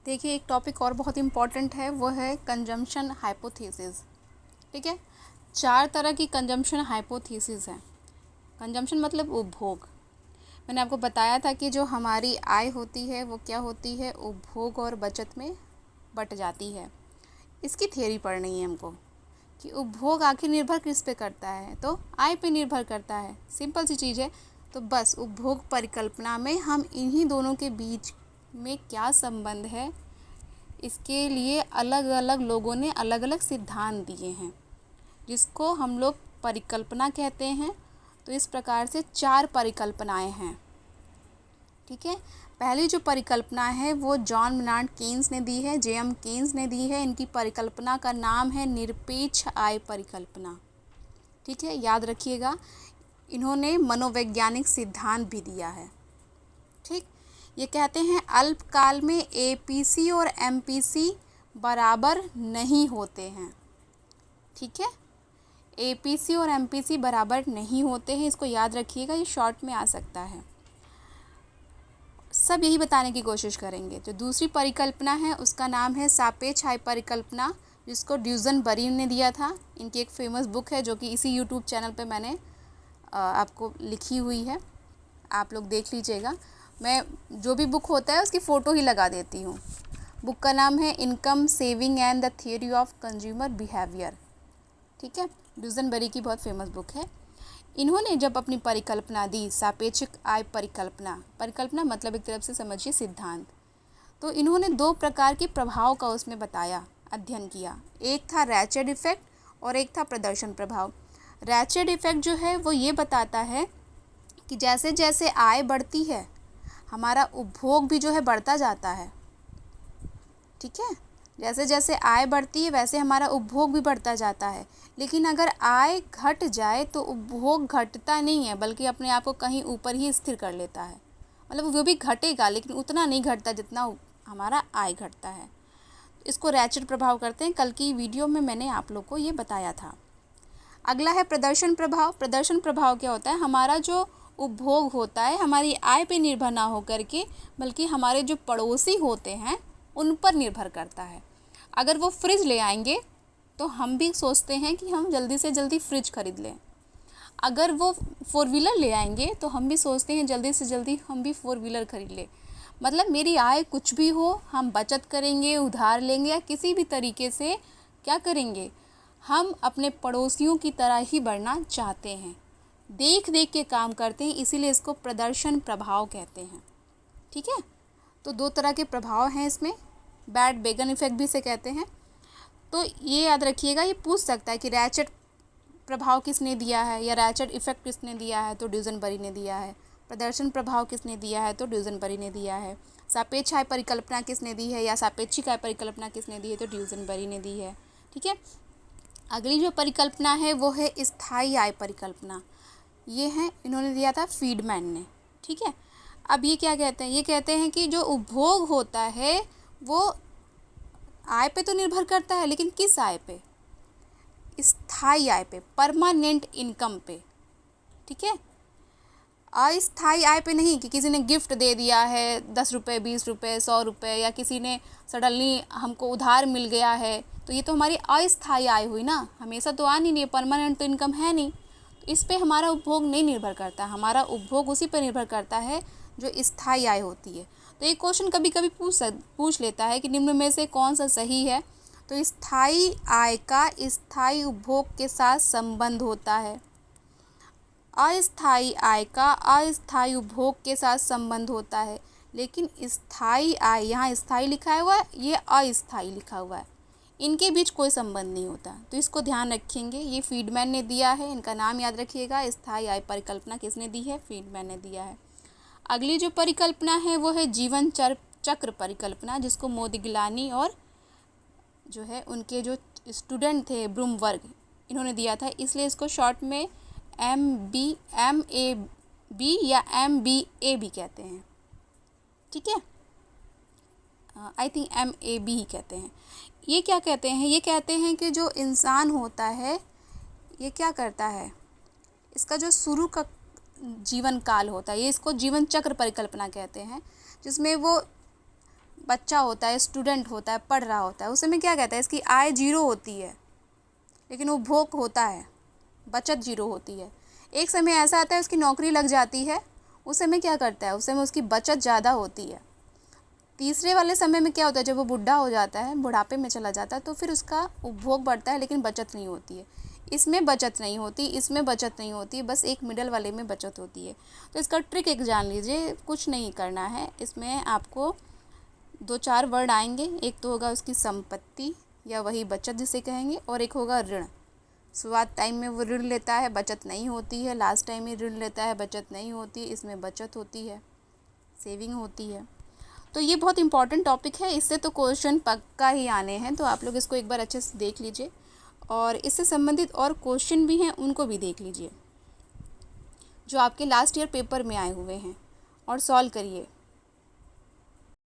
देखिए, एक टॉपिक और बहुत इम्पॉर्टेंट है, वो है कंजम्पशन हाइपोथेसिस। ठीक है, 4 तरह की कंजम्पशन हाइपोथेसिस है। कंजम्पशन मतलब उपभोग। मैंने आपको बताया था कि जो हमारी आय होती है वो क्या होती है, उपभोग और बचत में बट जाती है। इसकी थ्योरी पढ़नी है हमको कि उपभोग आखिर निर्भर किस पे करता है, तो आय पे निर्भर करता है। सिंपल सी चीज़ है। तो बस उपभोग परिकल्पना में हम इन्हीं दोनों के बीच में क्या संबंध है, इसके लिए अलग अलग लोगों ने अलग अलग सिद्धांत दिए हैं, जिसको हम लोग परिकल्पना कहते हैं। तो इस प्रकार से 4 परिकल्पनाएं हैं। ठीक है, पहली जो परिकल्पना है वो जॉन मेनार्ड केन्स ने दी है, जेएम केन्स ने दी है। इनकी परिकल्पना का नाम है निरपेक्ष आय परिकल्पना। ठीक है, याद रखिएगा, इन्होंने मनोवैज्ञानिक सिद्धांत भी दिया है। ठीक, ये कहते हैं अल्पकाल में एपीसी और एमपीसी बराबर नहीं होते हैं। ठीक है, एपीसी और एमपीसी बराबर नहीं होते हैं, इसको याद रखिएगा, ये शॉर्ट में आ सकता है। सब यही बताने की कोशिश करेंगे। जो दूसरी परिकल्पना है उसका नाम है सापेक्ष आय परिकल्पना, जिसको ड्यूजनबरी ने दिया था। इनकी एक फेमस बुक है जो कि इसी यूट्यूब चैनल पे मैंने आपको लिखी हुई है, आप लोग देख लीजिएगा। मैं जो भी बुक होता है उसकी फ़ोटो ही लगा देती हूँ। बुक का नाम है income saving and the theory of consumer behaviour. ठीक है, ड्यूजनबरी की बहुत फेमस बुक है। इन्होंने जब अपनी परिकल्पना दी, सापेक्ष आय परिकल्पना, परिकल्पना मतलब एक तरफ से समझिए सिद्धांत, तो इन्होंने 2 प्रकार के प्रभाव का उसमें बताया, अध्ययन किया। एक था रैचेट इफेक्ट और एक था प्रदर्शन प्रभाव। रैचेट इफेक्ट जो है वो ये बताता है कि जैसे जैसे आय बढ़ती है हमारा उपभोग भी जो है बढ़ता जाता है। ठीक है, जैसे जैसे आय बढ़ती है वैसे हमारा उपभोग भी बढ़ता जाता है। लेकिन अगर आय घट जाए तो उपभोग घटता नहीं है, बल्कि अपने आप को कहीं ऊपर ही स्थिर कर लेता है। मतलब वो भी घटेगा लेकिन उतना नहीं घटता जितना हमारा आय घटता है। इसको रैचेट प्रभाव करते हैं। कल की वीडियो में मैंने आप लोग को ये बताया था। अगला है प्रदर्शन प्रभाव। प्रदर्शन प्रभाव क्या होता है, हमारा जो उपभोग होता है हमारी आय पे निर्भर ना हो करके, बल्कि हमारे जो पड़ोसी होते हैं उन पर निर्भर करता है। अगर वो फ्रिज ले आएंगे तो हम भी सोचते हैं कि हम जल्दी से जल्दी फ्रिज खरीद लें। अगर वो 4 व्हीलर ले आएंगे तो हम भी सोचते हैं जल्दी से जल्दी हम भी 4 व्हीलर खरीद लें। मतलब मेरी आय कुछ भी हो, हम बचत करेंगे, उधार लेंगे या किसी भी तरीके से क्या करेंगे, हम अपने पड़ोसियों की तरह ही बढ़ना चाहते हैं, देख देख के काम करते हैं, इसीलिए इसको प्रदर्शन प्रभाव कहते हैं। ठीक है, तो 2 तरह के प्रभाव हैं इसमें, बैड बेगन इफेक्ट भी इसे कहते हैं। तो ये याद रखिएगा, ये पूछ सकता है कि रैचेट प्रभाव किसने दिया है या रैचेट इफेक्ट किसने दिया है, तो ड्यूजनबरी ने दिया है। प्रदर्शन प्रभाव किसने दिया है, तो ड्यूजनबरी ने दिया है। सापेक्ष आय परिकल्पना किसने दी है या सापेक्षिक आय परिकल्पना किसने दी है, तो ड्यूजनबरी ने दी है। ठीक है, अगली जो परिकल्पना है वो है स्थायी आय परिकल्पना। ये है, इन्होंने दिया था फ्रीडमैन ने। ठीक है, अब ये क्या कहते हैं, ये कहते हैं कि जो उपभोग होता है वो आय पे तो निर्भर करता है, लेकिन किस आय पे, स्थायी आय पे, परमानेंट इनकम पे। ठीक है, अस्थायी आय पे नहीं कि किसी ने गिफ्ट दे दिया है 10 रुपये, 20 रुपये, 100 रुपये, या किसी ने सडनली हमको उधार मिल गया है, तो ये तो हमारी अस्थायी आय हुई ना, हमेशा तो आ नहीं, परमानेंट तो इनकम है नहीं। तो इस पे हमारा उपभोग नहीं निर्भर करता, हमारा उपभोग उसी पर निर्भर करता है जो स्थायी आय होती है। तो ये क्वेश्चन कभी कभी पूछ लेता है कि निम्न में से कौन सा सही है। तो स्थायी आय का स्थायी उपभोग के साथ संबंध होता है, अस्थायी आय का अस्थायी उपभोग के साथ संबंध होता है। लेकिन स्थायी आय, यहाँ स्थायी लिखा हुआ है, ये अस्थायी लिखा हुआ है, इनके बीच कोई संबंध नहीं होता। तो इसको ध्यान रखेंगे, ये फ्रीडमैन ने दिया है, इनका नाम याद रखिएगा। स्थायी आय परिकल्पना किसने दी है, फ्रीडमैन ने दिया है। अगली जो परिकल्पना है वो है जीवन चक्र परिकल्पना, जिसको मोदिग्लानी और जो है उनके जो स्टूडेंट थे ब्लूमबर्ग, इन्होंने दिया था, इसलिए इसको शॉर्ट में MAB या MBA भी कहते हैं। ठीक है, आई थिंक MAB ही कहते हैं। ये क्या कहते हैं, ये कहते हैं कि जो इंसान होता है ये क्या करता है, इसका जो शुरू का जीवन काल होता है, ये इसको जीवन चक्र परिकल्पना कहते हैं, जिसमें वो बच्चा होता है, स्टूडेंट होता है, पढ़ रहा होता है, उस समय क्या कहता है, इसकी आय 0 होती है लेकिन उपभोग होता है, बचत 0 होती है। एक समय ऐसा आता है उसकी नौकरी लग जाती है, उस समय क्या करता है, उस समय उसकी बचत ज़्यादा होती है। तीसरे वाले समय में क्या होता है, जब वो बुढ़ा हो जाता है, बुढ़ापे में चला जाता है, तो फिर उसका उपभोग बढ़ता है लेकिन बचत नहीं होती है। इसमें बचत नहीं होती, इसमें बचत नहीं होती, बस एक मिडल वाले में बचत होती है। तो इसका ट्रिक एक जान लीजिए, कुछ नहीं करना है, इसमें आपको 2-4 वर्ड आएंगे। एक तो होगा उसकी संपत्ति या वही बचत जिसे कहेंगे, और एक होगा ऋण। शुरुआत टाइम में वो ऋण लेता है, बचत नहीं होती है, लास्ट टाइम में ऋण लेता है, बचत नहीं होती, इसमें बचत होती है, सेविंग होती है। तो ये बहुत इंपॉर्टेंट टॉपिक है, इससे तो क्वेश्चन पक्का ही आने हैं, तो आप लोग इसको एक बार अच्छे से देख लीजिए और इससे संबंधित और क्वेश्चन भी हैं उनको भी देख लीजिए जो आपके लास्ट ईयर पेपर में आए हुए हैं और सॉल्व करिए।